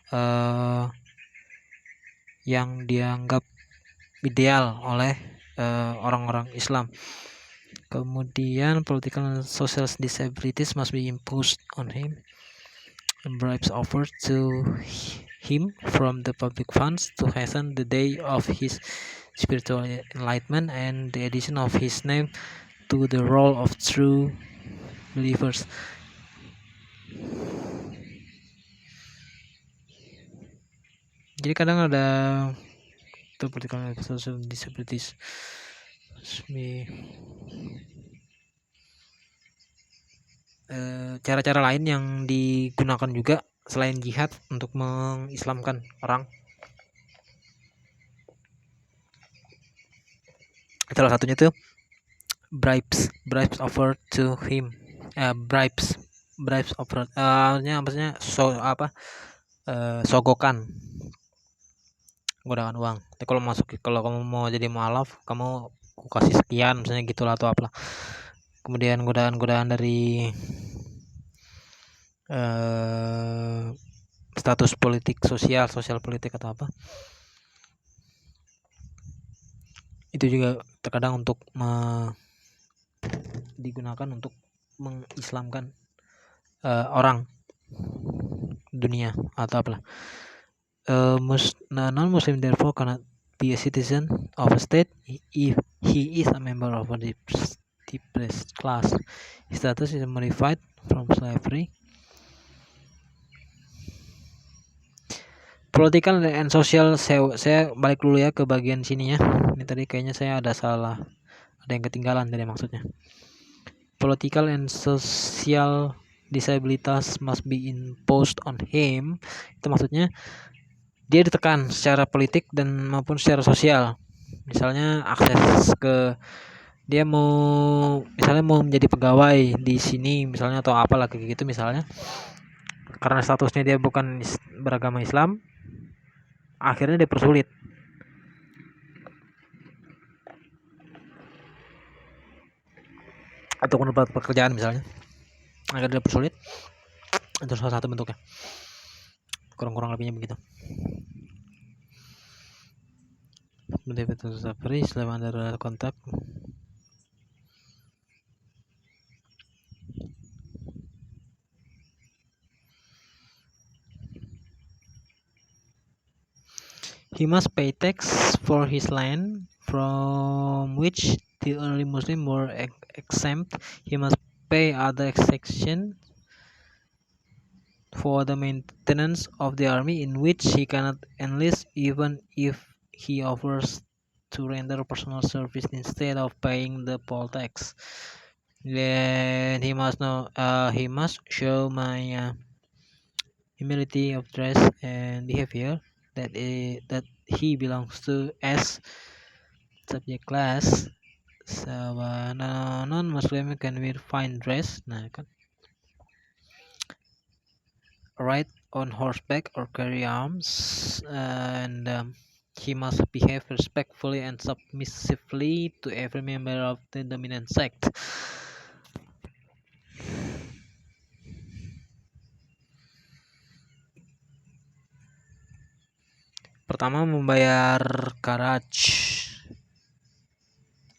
yang dianggap ideal oleh orang-orang Islam. Kemudian political and social disabilities must be imposed on him, and bribes offered to him from the public funds to hasten the day of his spiritual enlightenment and the addition of his name to the roll of true believers. Jadi kadang ada political and social disabilities, cara-cara lain yang digunakan juga selain jihad untuk mengislamkan orang. Salah satunya tuh bribes offered to him. Bribes offered, maksudnya sogokan menggunakan uang. Jadi kalau kamu mau jadi mualaf, kamu kasih sekian misalnya gitulah atau apalah. Kemudian godaan dari status politik, sosial politik atau apa, itu juga terkadang untuk digunakan untuk mengislamkan orang dunia atau apalah. Non-Muslim therefore cannot be a citizen of a state if he is a member of a depressed class. His status is modified from slavery. Political and social, saya balik dulu ya ke bagian sini ya. Ini tadi kayaknya saya ada salah, ada yang ketinggalan tadi maksudnya. Political and social disabilities must be imposed on him. Itu maksudnya dia ditekan secara politik dan maupun secara sosial. Misalnya akses ke, dia mau menjadi pegawai di sini misalnya atau apalah kayak gitu misalnya, karena statusnya dia bukan beragama Islam, akhirnya dipersulit. Atau mendapat pekerjaan misalnya, akhirnya dipersulit. Itu salah satu bentuknya. Kurang lebihnya begitu. Betul safari selama ada kontak. He must pay tax for his land, from which the early Muslims were exempt. He must pay other taxation for the maintenance of the army, in which he cannot enlist even if he offers to render personal service instead of paying the poll tax. Then he must show my humility of dress and behavior, that he belongs to as subject class. So non-Muslim can wear fine dress, ride on horseback or carry arms, and he must behave respectfully and submissively to every member of the dominant sect. Pertama, membayar karaj,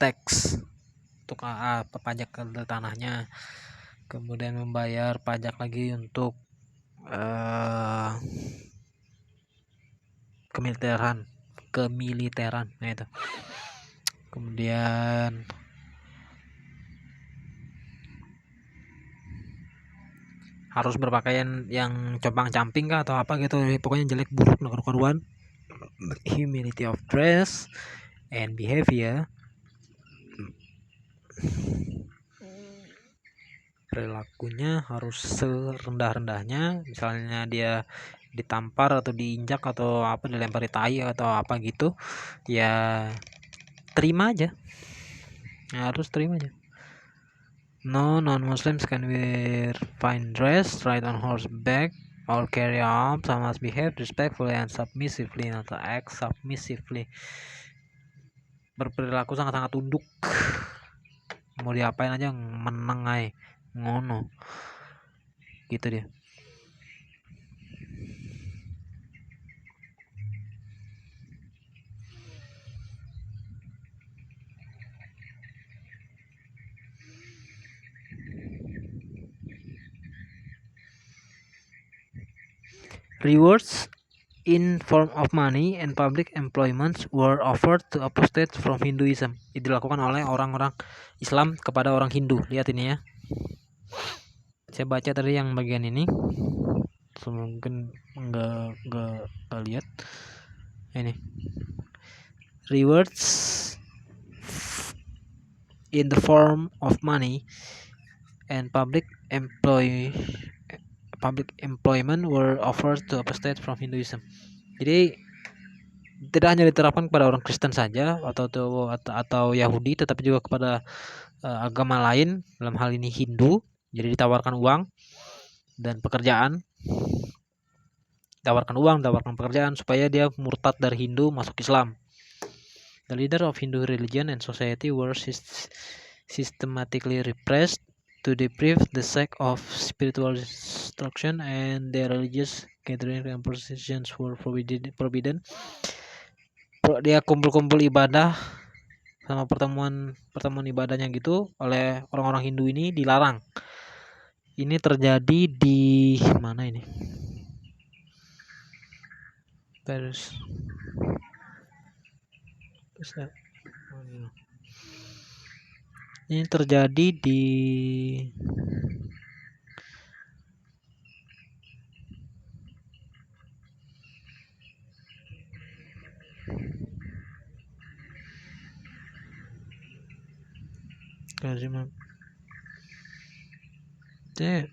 tax untuk pajak ke tanahnya. Kemudian membayar pajak lagi untuk kemiliteran. Nah itu. Kemudian harus berpakaian yang compang-camping kah atau apa gitu, pokoknya jelek buruk karuan. Humility of dress and behavior, perilakunya harus serendah-rendahnya. Misalnya dia ditampar atau diinjak atau apa, dilempari tai atau apa gitu, ya terima aja, harus terima aja. No non-Muslims can wear fine dress, ride on horseback, or carry arms. I must behave respectfully and submissively, not to act submissively. Berperilaku sangat-sangat tunduk, mau diapain aja meneng aja, ngono gitu dia. Rewards in form of money and public employments were offered to apostates from Hinduism. Itu dilakukan oleh orang-orang Islam kepada orang Hindu. Lihat ini ya. Saya baca tadi yang bagian ini. mungkin nggak lihat ini rewards in the form of money and public employment were offered to apostate from Hinduism. Jadi tidak hanya diterapkan kepada orang Kristen saja atau Yahudi, tetapi juga kepada agama lain, dalam hal ini Hindu. Jadi ditawarkan uang dan pekerjaan, ditawarkan pekerjaan supaya dia murtad dari Hindu masuk Islam. The leader of Hindu religion and society were systematically repressed to deprive the sect of spiritual instruction, and their religious gathering and processions were forbidden. Dia kumpul-kumpul ibadah sama pertemuan ibadahnya gitu oleh orang-orang Hindu ini dilarang. Ini terjadi di mana ini? Paris. Ini terjadi di saya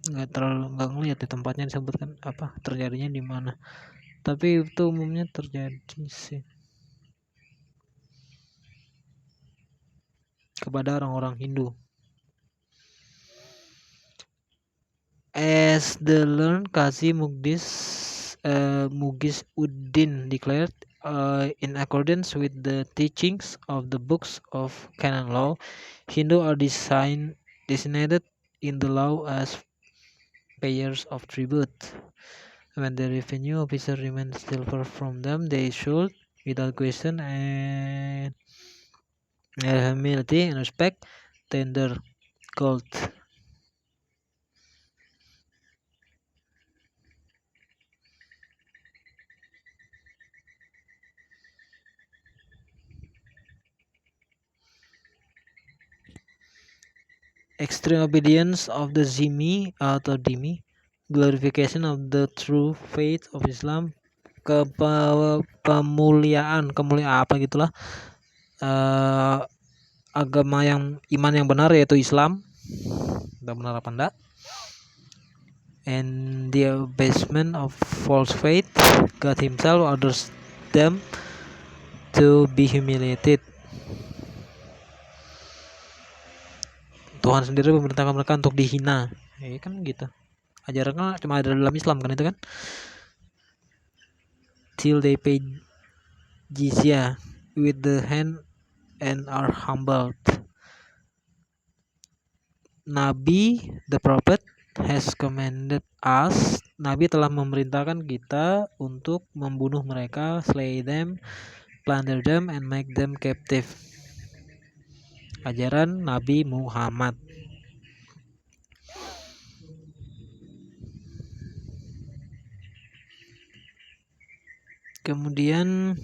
nggak ngeliat di tempatnya disebutkan apa terjadinya di mana, tapi itu umumnya terjadi sih kepada orang-orang Hindu. As the learned Qazi Mughis Uddin declared, in accordance with the teachings of the books of canon law, Hindu are designated in the law as payers of tribute. When the revenue officer remains still far from them, they should, without question and humility and respect, tender gold. Extreme obedience of the Zimmi atau Dhimmi, glorification of the true faith of Islam, kemuliaan apa gitulah, agama yang iman yang benar yaitu Islam, benar apa enggak, and the abasement of false faith, God himself orders them to be humiliated. Tuhan sendiri memerintahkan mereka untuk dihina. Kan gitu. Ajarannya cuma ada dalam Islam kan itu kan. Till they pay jizya with the hand and are humbled. Nabi, the prophet, has commanded us. Nabi telah memerintahkan kita untuk membunuh mereka, slay them, plunder them, and make them captive. Ajaran Nabi Muhammad. Kemudian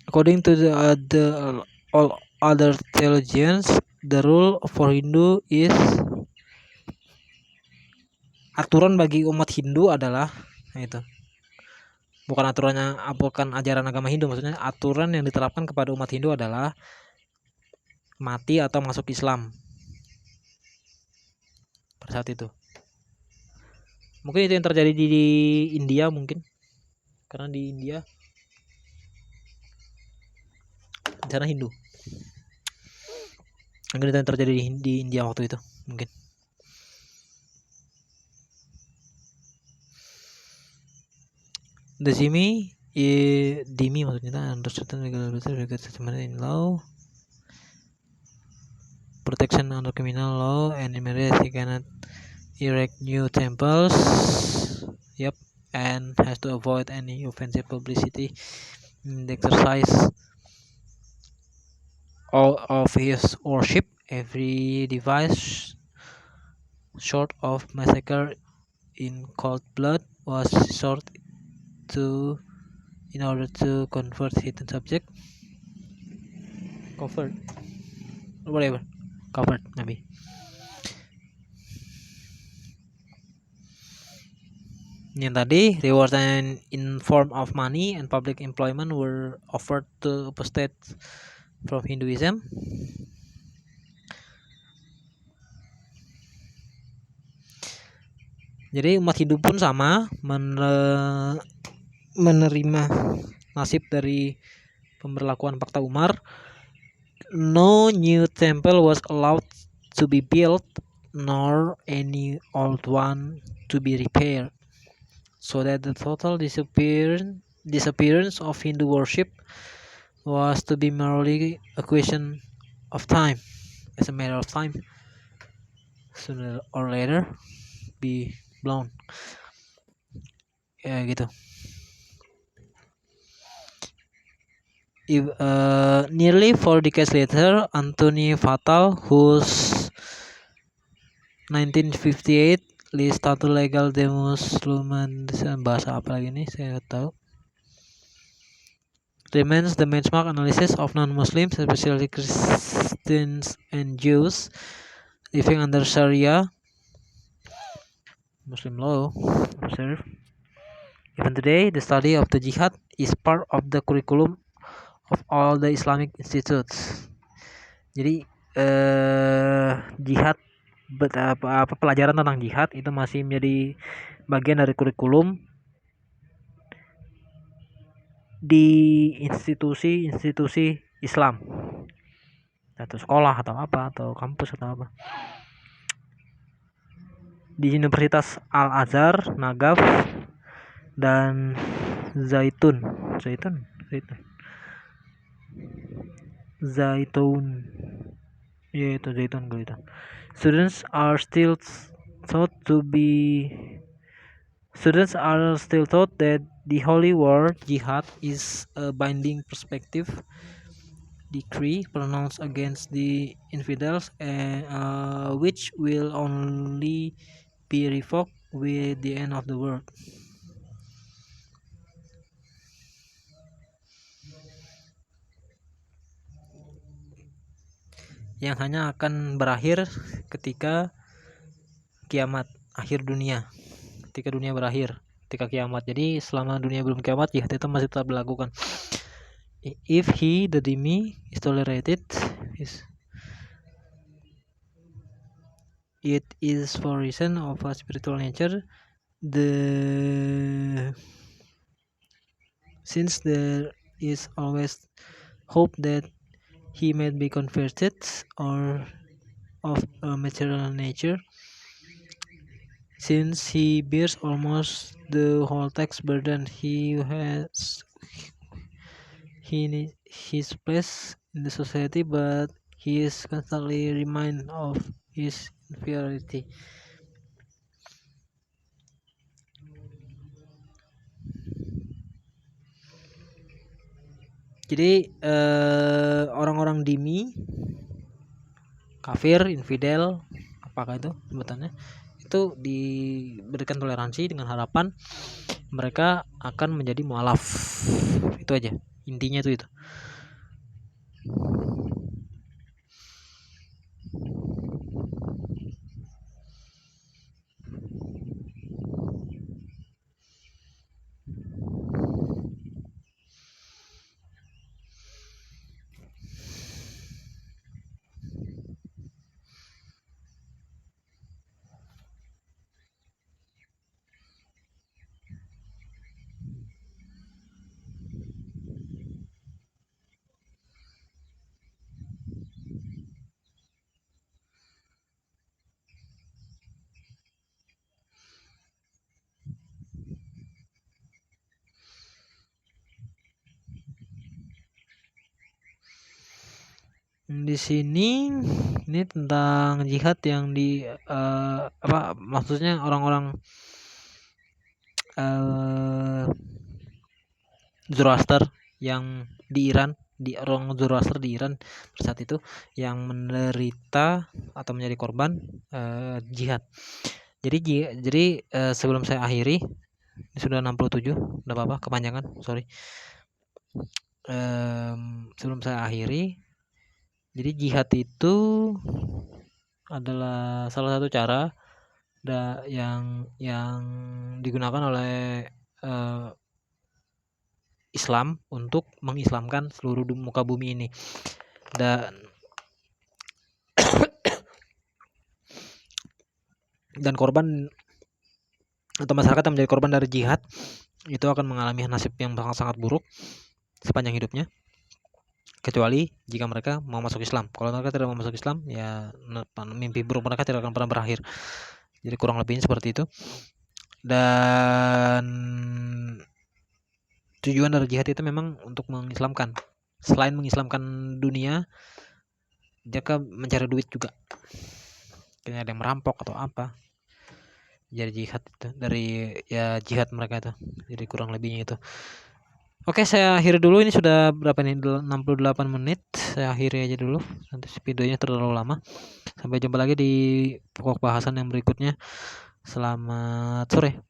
according to all other theologians, the rule for Hindu is, aturan bagi umat Hindu adalah itu. Bukan ajaran agama Hindu, maksudnya aturan yang diterapkan kepada umat Hindu adalah mati atau masuk Islam pada saat itu. Mungkin itu yang terjadi di India mungkin, karena di India di sana Hindu. Mungkin itu yang terjadi di India waktu itu mungkin. The Dhimmi maksudnya understood in law, protection under criminal law, and immediately cannot erect new temples. Yep, and has to avoid any offensive publicity in the exercise of his worship. Every device short of massacre in cold blood was resorted to in order to convert hidden subject covered maybe. Yang tadi rewards and in form of money and public employment were offered to apostates from Hinduism. Jadi umat Hindu pun sama menerima nasib dari pemberlakuan Pakta Umar. No new temple was allowed to be built, nor any old one to be repaired, so that the total disappearance of Hindu worship was to be merely a question of time. As a matter of time, sooner or later be blown. Ya gitu. Nearly 4 decades later, Anthony Fatal, whose 1958 list Statu Legal de Musliman, bahasa apa lagi nih saya nggak tahu, remains the benchmark analysis of non-Muslims, especially Christians and Jews living under Sharia Muslim law. Observe. Even today, the study of the jihad is part of the curriculum of all the Islamic institutes. Jadi jihad, pelajaran tentang jihad itu masih menjadi bagian dari kurikulum di institusi-institusi Islam, atau sekolah atau apa, atau kampus atau apa. Di Universitas Al-Azhar, Nagaf, dan Zaitun. Ya itu Zaitun gitu. Students are still taught that the holy war jihad is a binding perspective decree pronounced against the infidels, and which will only be revoked with the end of the world. Yang hanya akan berakhir ketika kiamat, akhir dunia, ketika dunia berakhir, ketika kiamat. Jadi selama dunia belum kiamat, jihad itu masih tetap dilakukan. If he, the dhimmi, is tolerated, it is for reason of a spiritual nature. Since there is always hope that he may be converted or of a material nature, since he bears almost the whole tax burden, he has his place in the society, but he is constantly reminded of his inferiority. Jadi orang-orang dhimmi, kafir, infidel, apakah itu sebutannya, itu diberikan toleransi dengan harapan mereka akan menjadi mualaf. Itu aja intinya, itu. Di sini ini tentang jihad yang maksudnya orang-orang Zoroaster yang di Iran, orang Zoroaster di Iran pada saat itu yang menderita atau menjadi korban jihad. Jadi sebelum saya akhiri, ini sudah 67, udah apa-apa kepanjangan, sorry. Sebelum saya akhiri, jadi jihad itu adalah salah satu cara yang digunakan oleh Islam untuk mengislamkan seluruh muka bumi ini. Dan korban atau masyarakat yang menjadi korban dari jihad itu akan mengalami nasib yang sangat-sangat buruk sepanjang hidupnya, kecuali jika mereka mau masuk Islam. Kalau mereka tidak mau masuk Islam, ya mimpi buruk mereka tidak akan pernah berakhir. Jadi kurang lebihnya seperti itu. Dan tujuan dari jihad itu memang untuk mengislamkan. Selain mengislamkan dunia, mereka mencari duit juga. Kayaknya ada yang merampok atau apa. Jadi jihad itu dari jihad mereka itu. Jadi kurang lebihnya itu. Oke, saya akhiri dulu. Ini sudah berapa nih? 68 menit. Saya akhiri aja dulu. Nanti videonya terlalu lama. Sampai jumpa lagi di pokok bahasan yang berikutnya. Selamat sore.